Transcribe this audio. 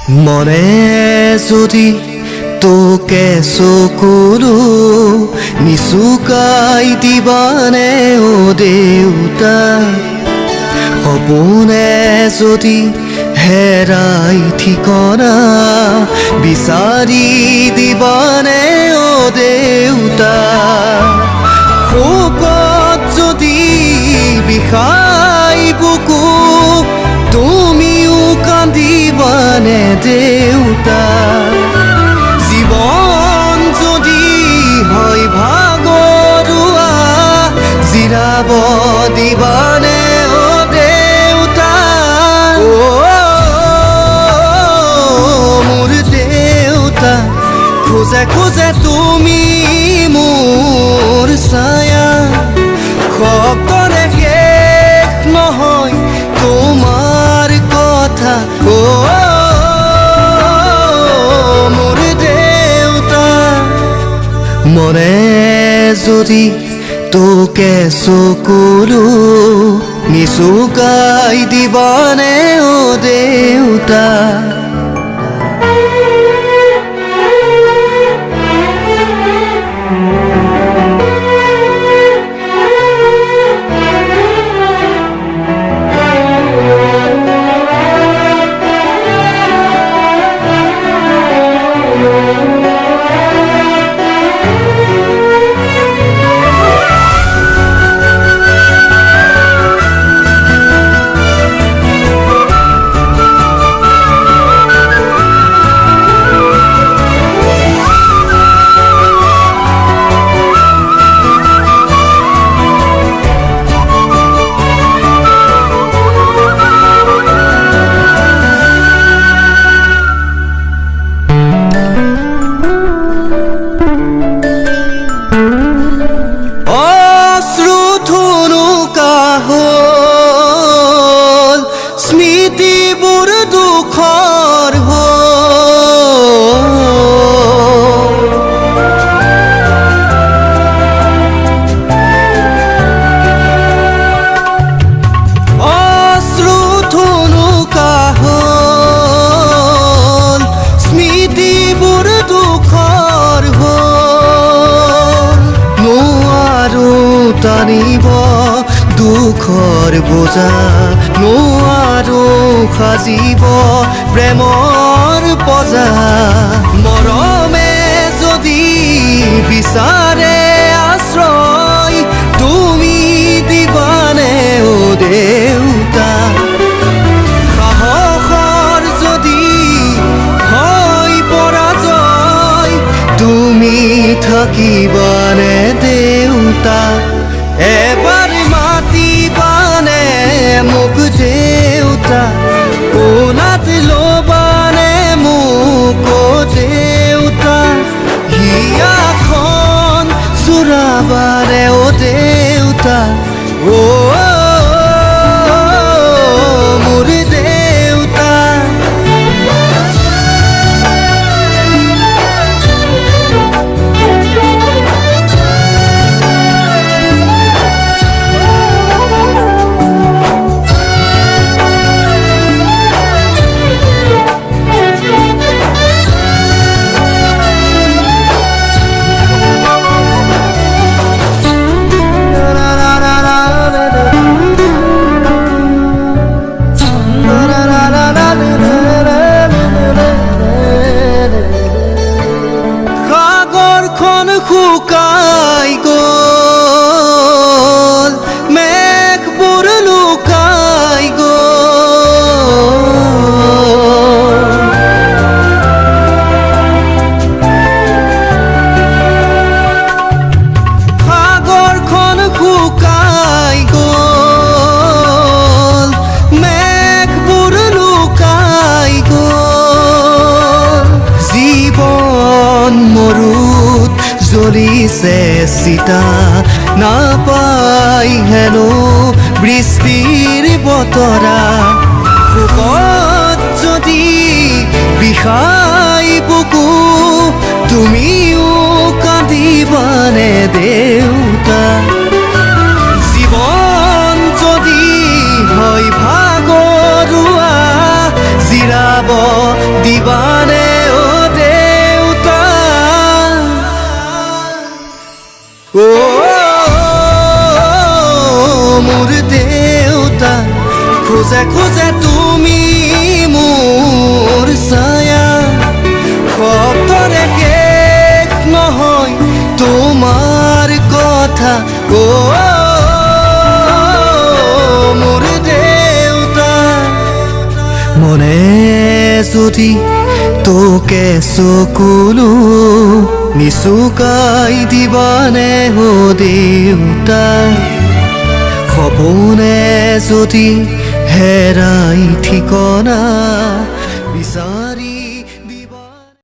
মনে যদি তোকে চকুলো নিচুকাই দিবানে ও দেউতা সপোনে যদি হেৰাই ঠিকনা বিচাৰি দিবানে ও দেউতা শোকত যদি বিষাই বুকু তুমিও কান্দিবানে দেউতা জীৱন যদি হয় ভাগৰুৱা জিৰাব দিবানে ও দেউতা মোৰ দেউতা খোজে খোজে তুমি মোৰ ছায়া শব্দৰে শেষ নহয় তোমাৰ কথা মোৰ দেউতা মনে যদি তোকে চকুলো নিচুকাই দিবানে ও দেউতা স্মৃতিবোৰ দুখৰ অশ্ৰু থুনুকা হ'ল স্মৃতিবোৰ দুখৰ হ'ল নোৱাৰো টানিব দুখৰ বোজা নোৱাৰো সাজিব প্ৰেমৰ পজা মৰমে যদি বিচাৰে আশ্ৰয় তুমি দিবানে ও দেউতা সাহসৰ যদি হয় পৰাজয় তুমি থাকিবানে দেউতা এবাৰ মাতিবানে মোক দেউতা কোলাত ল'বানে মোক দেউতা হিয়াখন চোৰাবানে ও দেউতা মোৰ দেউতা শুকাই গ'ল মেঘবোৰ লুকাই গ'ল সাগৰখন শুকাই গ'ল মেঘবোৰ লুকাই গ'ল জীৱন মৰুত জ্বলিছে চিতা নাপাই হেনো বৃষ্টিৰ বতৰা শোকত যদি বিষাই বুকু তুমিও কান্দিবানে দেউতা জীৱন যদি হয় ভাগৰুৱা জিৰাব দিব খোজে খোজে তুমি মোৰ ছায়া শব্দৰে শেষ নহয় তোমাৰ কথা মোৰ দেউতা মনে যদি তোকে চকুলো নিচুকাই দিবানে ও দেউতা সপোনে যদি হেৰাই ঠিকনা